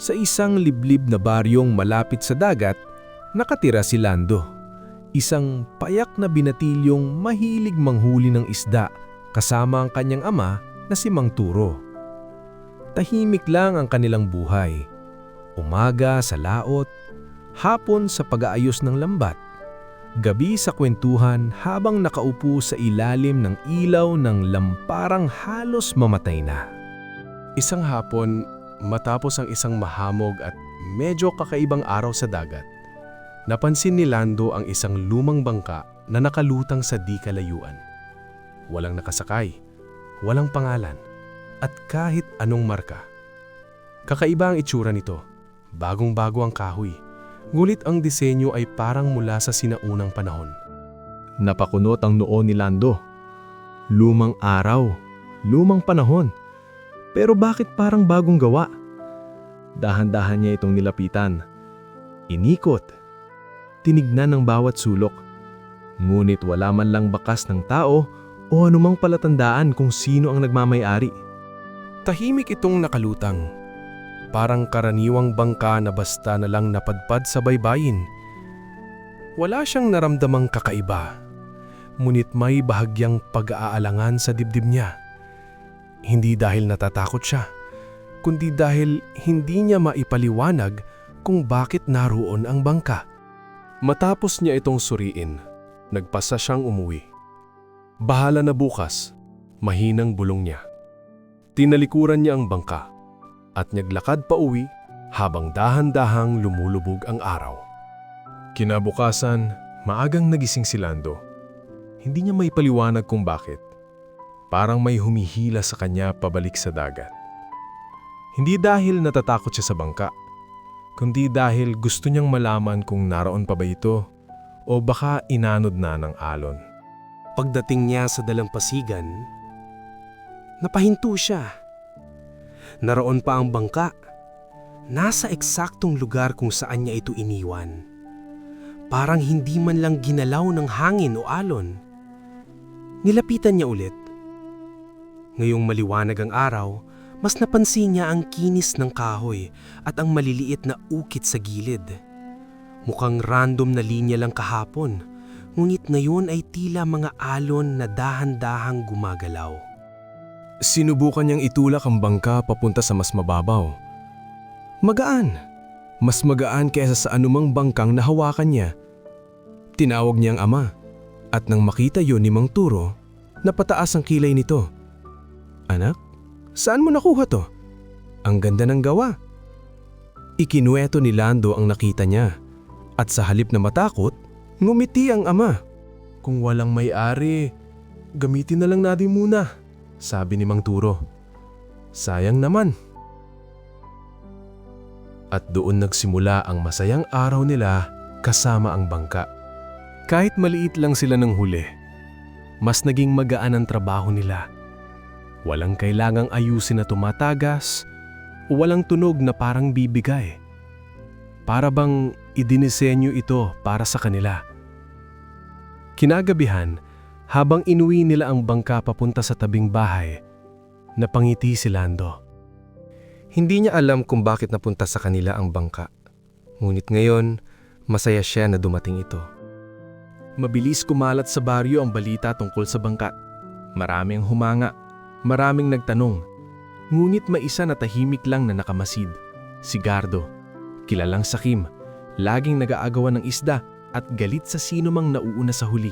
Sa isang liblib na baryong malapit sa dagat, nakatira si Lando. Isang payak na binatilyong mahilig manghuli ng isda kasama ang kanyang ama na si Mang Turo. Tahimik lang ang kanilang buhay. Umaga sa laot, hapon sa pag-aayos ng lambat, gabi sa kwentuhan habang nakaupo sa ilalim ng ilaw ng lamparang halos mamatay na. Isang hapon, matapos ang isang mahamog at medyo kakaibang araw sa dagat, napansin ni Lando ang isang lumang bangka na nakalutang sa di kalayuan. Walang nakasakay, walang pangalan, at kahit anong marka. Kakaiba ang itsura nito, bagong-bago ang kahoy, ngunit ang disenyo ay parang mula sa sinaunang panahon. Napakunot ang noo ni Lando. Lumang araw, lumang panahon. Pero bakit parang bagong gawa? Dahan-dahan niya itong nilapitan. Inikot. Tinignan ng bawat sulok. Ngunit wala man lang bakas ng tao o anumang palatandaan kung sino ang nagmamay-ari. Tahimik itong nakalutang. Parang karaniwang bangka na basta na lang napadpad sa baybayin. Wala siyang naramdamang kakaiba. Ngunit may bahagyang pag-aalangan sa dibdib niya. Hindi dahil natatakot siya, kundi dahil hindi niya maipaliwanag kung bakit naroon ang bangka. Matapos niya itong suriin, nagpasa siyang umuwi. Bahala na bukas, mahinang bulong niya. Tinalikuran niya ang bangka at naglakad pa uwi habang dahan-dahang lumulubog ang araw. Kinabukasan, maagang nagising si Lando. Hindi niya maipaliwanag kung bakit. Parang may humihila sa kanya pabalik sa dagat. Hindi dahil natatakot siya sa bangka, kundi dahil gusto niyang malaman kung naroon pa ba ito o baka inanod na ng alon. Pagdating niya sa dalampasigan, napahinto siya. Naroon pa ang bangka, nasa eksaktong lugar kung saan niya ito iniwan. Parang hindi man lang ginalaw ng hangin o alon. Nilapitan niya ulit. Ngayong maliwanag ang araw, mas napansin niya ang kinis ng kahoy at ang maliliit na ukit sa gilid. Mukhang random na linya lang kahapon, ngunit ngayon ay tila mga alon na dahan-dahang gumagalaw. Sinubukan niyang itulak ang bangka papunta sa mas mababaw. Magaan. Mas magaan kaysa sa anumang bangkang nahawakan niya. Tinawag niya ang ama at nang makita yun ni Mang Turo, napataas ang kilay nito. Anak, saan mo nakuha to? Ang ganda ng gawa. Ikinuwento ni Lando ang nakita niya at sa halip na matakot, ngumiti ang ama. Kung walang may-ari, gamitin na lang natin muna, sabi ni Mang Turo. Sayang naman. At doon nagsimula ang masayang araw nila kasama ang bangka. Kahit maliit lang sila ng huli, mas naging magaan ang trabaho nila. Walang kailangang ayusin na tumatagas o walang tunog na parang bibigay. Para bang idinisenyo ito para sa kanila. Kinagabihan, habang inuwi nila ang bangka papunta sa tabing bahay, napangiti si Lando. Hindi niya alam kung bakit napunta sa kanila ang bangka. Ngunit ngayon, masaya siya na dumating ito. Mabilis kumalat sa baryo ang balita tungkol sa bangka. Maraming humanga, maraming nagtanong. Ngunit may isa na tahimik lang na nakamasid. Si Gardo, kilalang sakim, laging nag-aagawan ng isda at galit sa sino mang nauuna sa huli.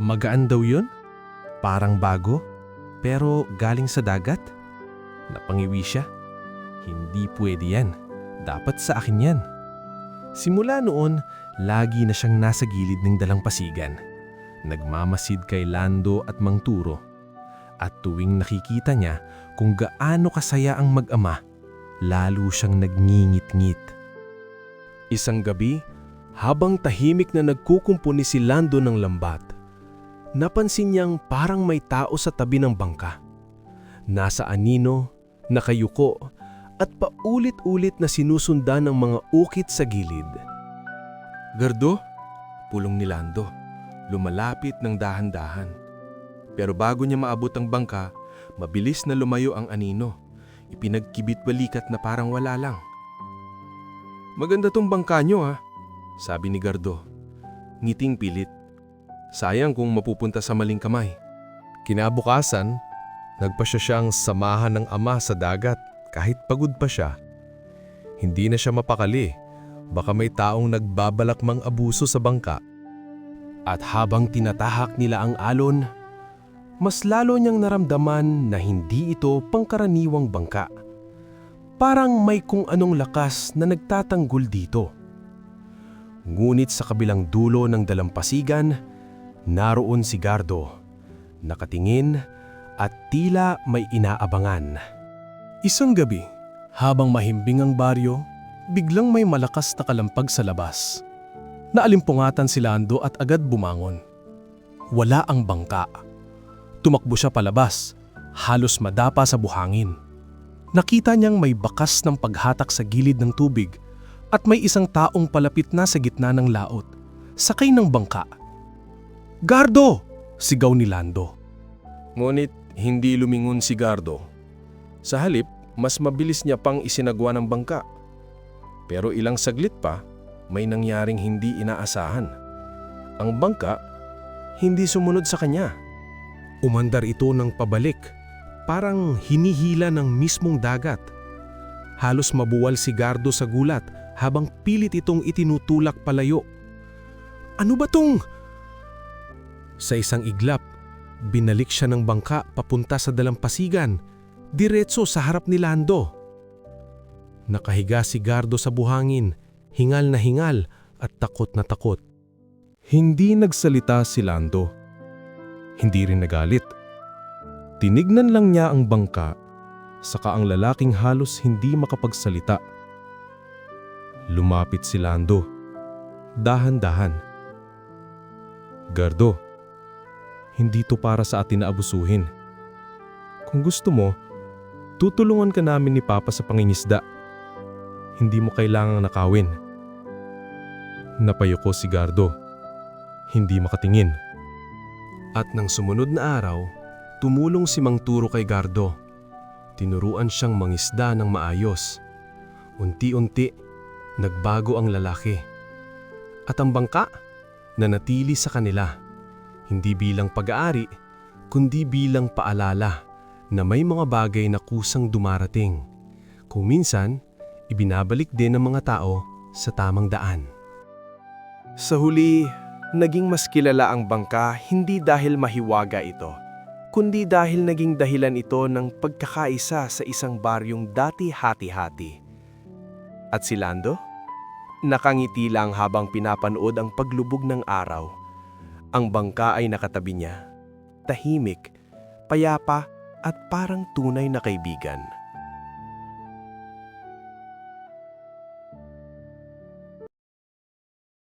Magaan daw yun? Parang bago? Pero galing sa dagat? Napangiwi siya. Hindi pwede yan. Dapat sa akin yan. Simula noon, lagi na siyang nasa gilid ng dalampasigan. Nagmamasid kay Lando at Mang Turo. At tuwing nakikita niya kung gaano kasaya ang mag-ama, lalo siyang nagngingit-ngit. Isang gabi, habang tahimik na nagkukumpuni si Lando ng lambat, napansin niyang parang may tao sa tabi ng bangka. Nasa anino, nakayuko, at paulit-ulit na sinusundan ng mga ukit sa gilid. Gardo, pulong ni Lando, lumalapit ng dahan-dahan. Pero bago niya maabot ang bangka, mabilis na lumayo ang anino. ipinagkibit balikat na parang wala lang. "Maganda tong bangka nyo ha," sabi ni Gardo. Ngiting pilit. Sayang kung mapupunta sa maling kamay. Kinabukasan, nagpasya siyang samahan ng ama sa dagat kahit pagod pa siya. Hindi na siya mapakali, baka may taong nagbabalak mang abuso sa bangka. At habang tinatahak nila ang alon, mas lalo niyang naramdaman na hindi ito pangkaraniwang bangka. Parang may kung anong lakas na nagtatanggol dito. Ngunit sa kabilang dulo ng dalampasigan, naroon si Gardo, nakatingin at tila may inaabangan. Isang gabi, habang mahimbing ang baryo, biglang may malakas na kalampag sa labas. Naalimpungatan si Lando at agad bumangon. Wala ang bangka. Tumakbo siya palabas, halos madapa sa buhangin. Nakita niyang may bakas ng paghatak sa gilid ng tubig at may isang taong palapit na sa gitna ng laot, sakay ng bangka. "Gardo!" sigaw ni Lando. Ngunit hindi lumingon si Gardo. Sa halip, mas mabilis niya pang isinagwa ng bangka. Pero ilang saglit pa, may nangyaring hindi inaasahan. Ang bangka, hindi sumunod sa kanya. Umandar ito ng pabalik, parang hinihila ng mismong dagat. Halos mabuwal si Gardo sa gulat habang pilit itong itinutulak palayo. "Ano ba tong?" Sa isang iglap, binalik siya ng bangka papunta sa dalampasigan, diretso sa harap ni Lando. Nakahiga si Gardo sa buhangin, hingal na hingal at takot na takot. Hindi nagsalita si Lando. Hindi rin nagalit. Tinignan lang niya ang bangka, saka ang lalaking halos hindi makapagsalita. Lumapit si Lando, dahan-dahan. "Gardo, hindi to para sa atin na abusuhin. Kung gusto mo, tutulungan ka namin ni Papa sa pangingisda. Hindi mo kailangang nakawin." Napayuko si Gardo, hindi makatingin. At nang sumunod na araw, tumulong si Mang Turo kay Gardo. Tinuruan siyang mangisda ng maayos. Unti-unti, nagbago ang lalaki. At ang bangka, nanatili sa kanila. Hindi bilang pag-aari, kundi bilang paalala na may mga bagay na kusang dumarating. Kung minsan, ibinabalik din ng mga tao sa tamang daan. Sa huli, naging mas kilala ang bangka hindi dahil mahiwaga ito, kundi dahil naging dahilan ito ng pagkakaisa sa isang baryong dati hati-hati. At si Lando? Nakangiti lang habang pinapanood ang paglubog ng araw. Ang bangka ay nakatabi niya, tahimik, payapa at parang tunay na kaibigan.